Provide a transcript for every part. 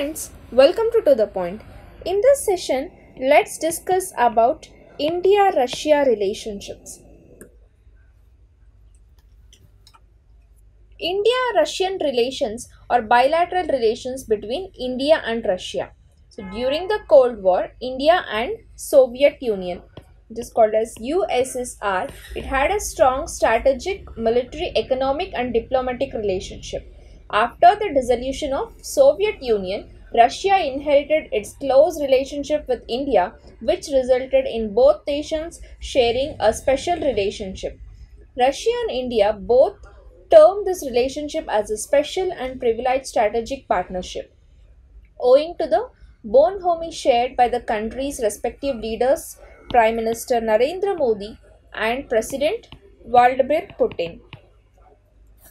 friends, welcome to The Point. In this session, let's discuss about India-Russia relationships. India-Russian relations or bilateral relations between India and Russia. So during the Cold War, India and Soviet Union, it is called as USSR, it had a strong strategic, military, economic and diplomatic relationship. After the dissolution of Soviet Union, Russia inherited its close relationship with India, which resulted in both nations sharing a special relationship. Russia and India both term this relationship as a special and privileged strategic partnership, owing to the bonhomie shared by the country's respective leaders, Prime Minister Narendra Modi and President Vladimir Putin.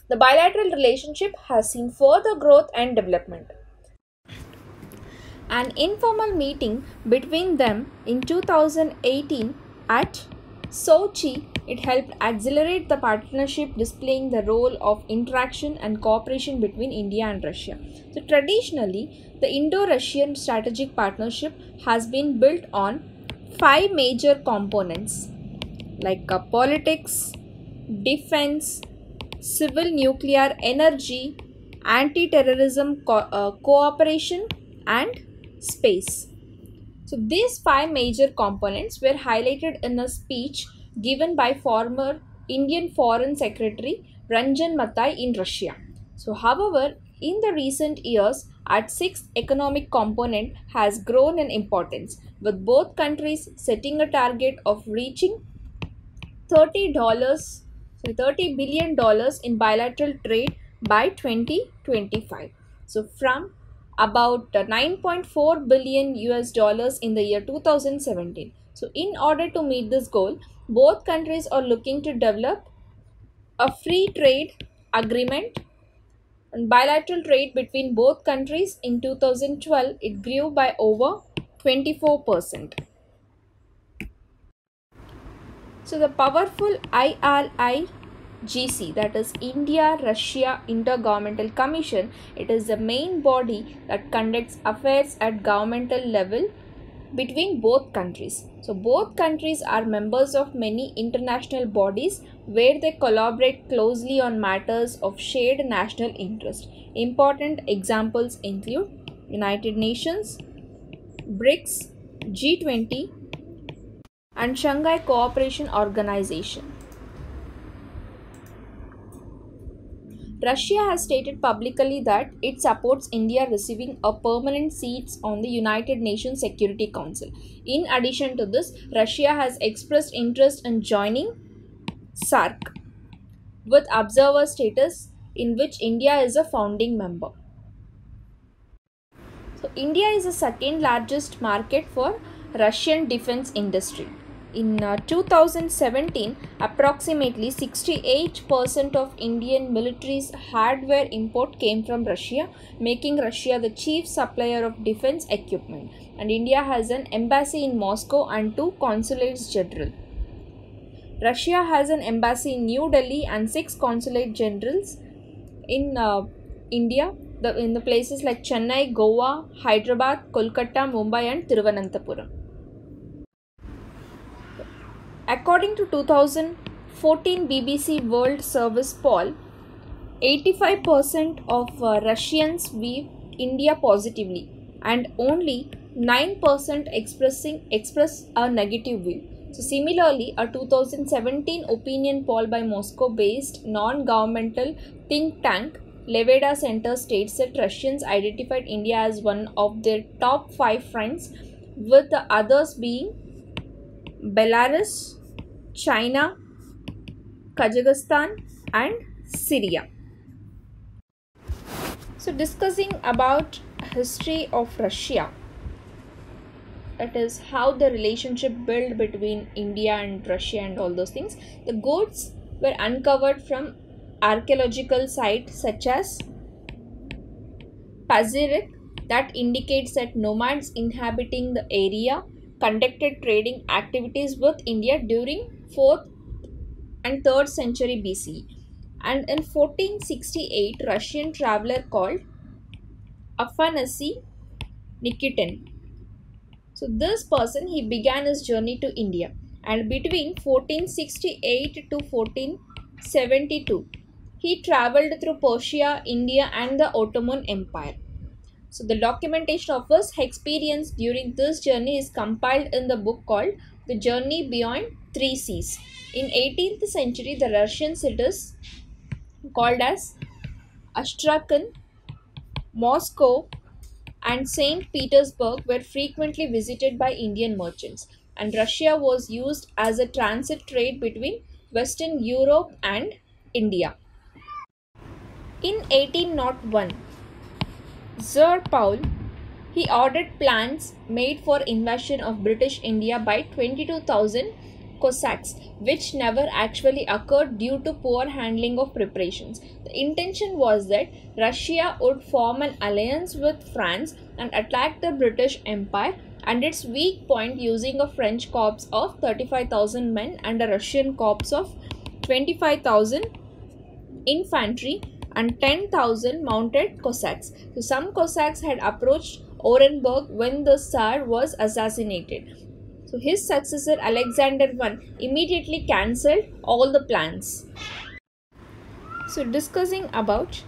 The bilateral relationship has seen further growth and development. An informal meeting between them in 2018 at Sochi, it helped accelerate the partnership, displaying the role of interaction and cooperation between India and Russia. So traditionally, the Indo-Russian strategic partnership has been built on 5 major components like politics, defense, civil nuclear energy, anti-terrorism cooperation and space. So these 5 major components were highlighted in a speech given by former Indian Foreign Secretary Ranjan Matai in Russia. So however, in the recent years, our 6th economic component has grown in importance, with both countries setting a target of reaching $30 billion in bilateral trade by 2025. So from about 9.4 billion US dollars in the year 2017. So in order to meet this goal, both countries are looking to develop a free trade agreement, and bilateral trade between both countries in 2012 it grew by over 24%. So the powerful IRIGC, that is India-Russia Intergovernmental Commission, it is the main body that conducts affairs at governmental level between both countries. So both countries are members of many international bodies where they collaborate closely on matters of shared national interest. Important examples include United Nations, BRICS, G20, and Shanghai Cooperation Organization. Russia has stated publicly that it supports India receiving a permanent seat on the United Nations Security Council. In addition to this, Russia has expressed interest in joining SAARC with observer status, in which India is a founding member. So India is the second largest market for Russian defense industry. In 2017, approximately 68% of Indian military's hardware import came from Russia, making Russia the chief supplier of defense equipment. And India has an embassy in Moscow and 2 consulates general. Russia has an embassy in New Delhi and 6 consulate generals in India, in the places like Chennai, Goa, Hyderabad, Kolkata, Mumbai and Thiruvananthapuram. According to 2014 BBC World Service poll, 85% of Russians view India positively and only 9% express a negative view. So similarly, a 2017 opinion poll by Moscow-based non-governmental think tank Levada Center states that Russians identified India as one of their top 5 friends, with the others being Belarus, China, Kazakhstan and Syria. So discussing about history of Russia, that is how the relationship built between India and Russia and all those things. The goods were uncovered from archaeological sites such as Pazyryk, that indicates that nomads inhabiting the area conducted trading activities with India during 4th and 3rd century BCE. And in 1468, Russian traveler called Afanasy Nikitin. So this person, he began his journey to India, and between 1468 to 1472 he travelled through Persia, India and the Ottoman Empire. So the documentation of his experience during this journey is compiled in the book called The Journey Beyond Three Seas. In 18th century, the Russian cities called as Astrakhan, Moscow and St. Petersburg were frequently visited by Indian merchants, and Russia was used as a transit trade between Western Europe and India. In 1801, Tsar Paul, he ordered plans made for invasion of British India by 22,000 Cossacks, which never actually occurred due to poor handling of preparations. The intention was that Russia would form an alliance with France and attack the British Empire and its weak point using a French corps of 35,000 men and a Russian corps of 25,000 infantry and 10,000 mounted Cossacks. So some Cossacks had approached Orenburg when the Tsar was assassinated. So his successor Alexander I immediately cancelled all the plans. So discussing about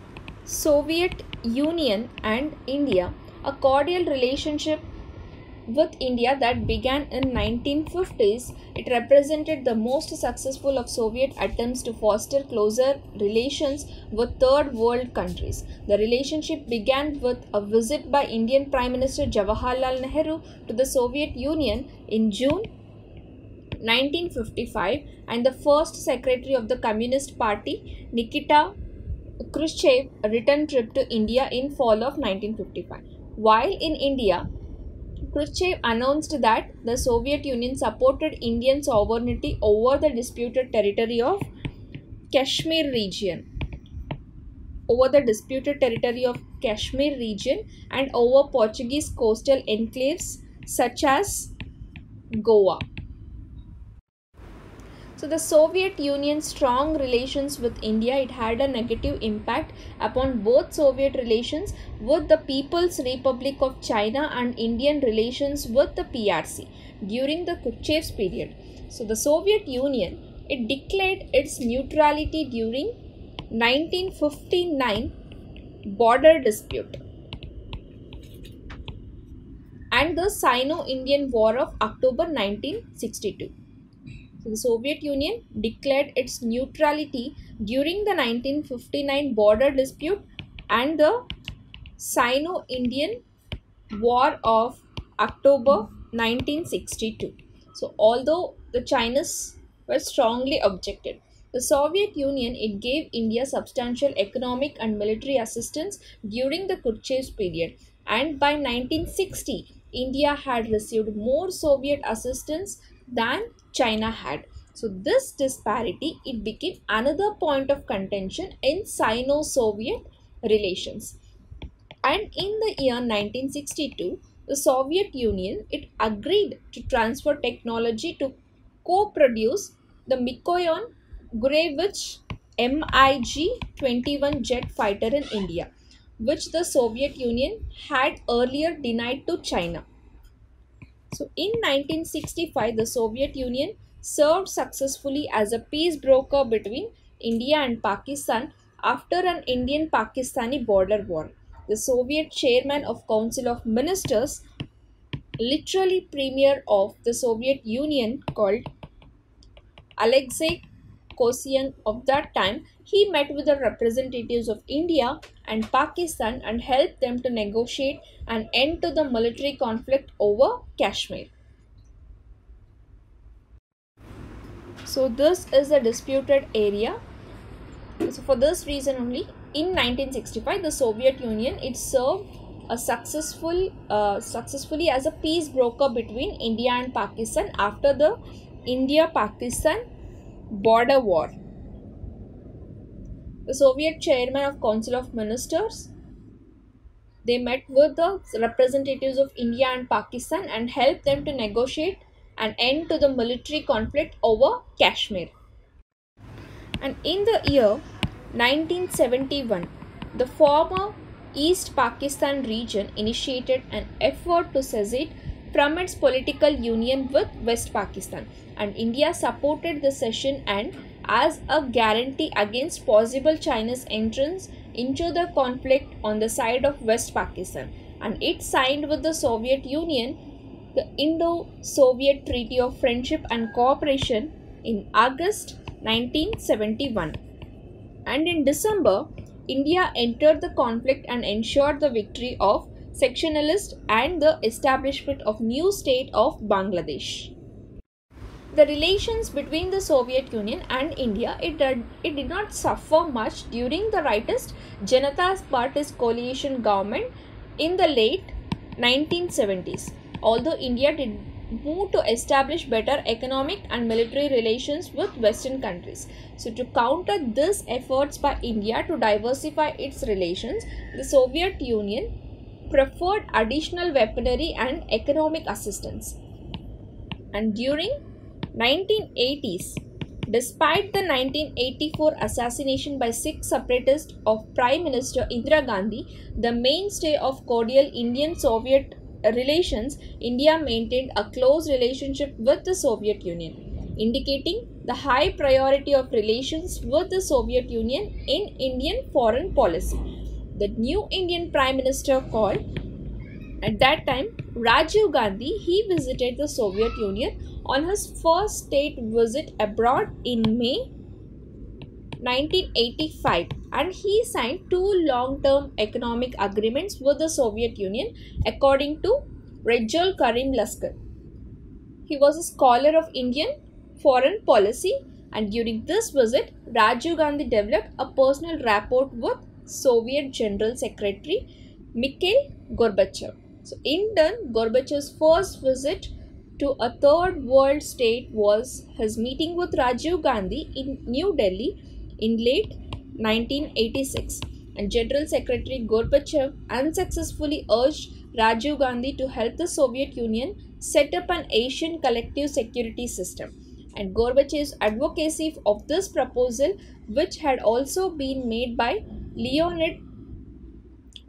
Soviet Union and India, a cordial relationship with India that began in 1950s, it represented the most successful of Soviet attempts to foster closer relations with third world countries. The relationship began with a visit by Indian Prime Minister Jawaharlal Nehru to the Soviet Union in June 1955 and the first secretary of the Communist Party Nikita Khrushchev return trip to India in fall of 1955. While in India, Khrushchev announced that the Soviet Union supported Indian sovereignty over the disputed territory of Kashmir region, and over Portuguese coastal enclaves such as Goa. So the Soviet Union's strong relations with India, it had a negative impact upon both Soviet relations with the People's Republic of China and Indian relations with the PRC during the Khrushchev's period. So the Soviet Union, it declared its neutrality during 1959 border dispute and the Sino-Indian War of October 1962. So the Soviet Union declared its neutrality during the 1959 border dispute and the Sino-Indian War of October 1962. So although the Chinese were strongly objected, the Soviet Union, it gave India substantial economic and military assistance during the Khrushchev's period, and by 1960 India had received more Soviet assistance than China had. So this disparity, it became another point of contention in Sino-Soviet relations. And in the year 1962, the Soviet Union, it agreed to transfer technology to co-produce the Mikoyan Gurevich MiG-21 jet fighter in India, which the Soviet Union had earlier denied to China. So in 1965, the Soviet Union served successfully as a peace broker between India and Pakistan after an Indian-Pakistani border war. The Soviet chairman of Council of Ministers, literally premier of the Soviet Union, called Alexei Kosygin of that time, he met with the representatives of India and Pakistan and helped them to negotiate an end to the military conflict over Kashmir. So this is a disputed area. So for this reason only, in 1965, the Soviet Union, it served a successfully as a peace broker between India and Pakistan after the India-Pakistan border war. The Soviet chairman of Council of Ministers, they met with the representatives of India and Pakistan and helped them to negotiate an end to the military conflict over Kashmir. And in the year 1971, the former East Pakistan region initiated an effort to secede from its political union with West Pakistan, and India supported the cession and as a guarantee against possible China's entrance into the conflict on the side of West Pakistan, and it signed with the Soviet Union the Indo-Soviet Treaty of Friendship and Cooperation in August 1971. And in December, India entered the conflict and ensured the victory of sectionalists and the establishment of new state of Bangladesh. The relations between the Soviet Union and India, it did not suffer much during the rightist Janata Party's coalition government in the late 1970s. Although India did move to establish better economic and military relations with Western countries. So to counter these efforts by India to diversify its relations, the Soviet Union preferred additional weaponry and economic assistance. And during 1980s, despite the 1984 assassination by Sikh separatists of Prime Minister Indira Gandhi, the mainstay of cordial Indian-Soviet relations, India maintained a close relationship with the Soviet Union, indicating the high priority of relations with the Soviet Union in Indian foreign policy. The new Indian Prime Minister called at that time Rajiv Gandhi, he visited the Soviet Union on his first state visit abroad in May 1985, and he signed two long-term economic agreements with the Soviet Union according to Rajul Karim Laskar. He was a scholar of Indian foreign policy, and during this visit, Rajiv Gandhi developed a personal rapport with Soviet General Secretary Mikhail Gorbachev. So, in turn, Gorbachev's first visit to a third world state was his meeting with Rajiv Gandhi in New Delhi in late 1986, and General Secretary Gorbachev unsuccessfully urged Rajiv Gandhi to help the Soviet Union set up an Asian collective security system. And Gorbachev's advocacy of this proposal, which had also been made by Leonid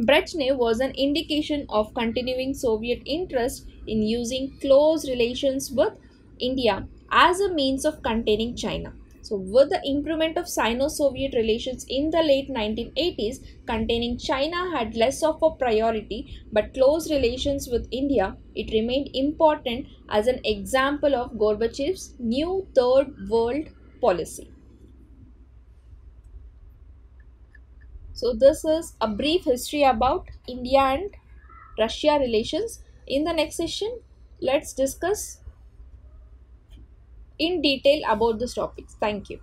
Brezhnev, was an indication of continuing Soviet interest in using close relations with India as a means of containing China. So, with the improvement of Sino-Soviet relations in the late 1980s, containing China had less of a priority, but close relations with India, it remained important as an example of Gorbachev's new Third World policy. So this is a brief history about India and Russia relations. In the next session, let's discuss in detail about this topics. Thank you.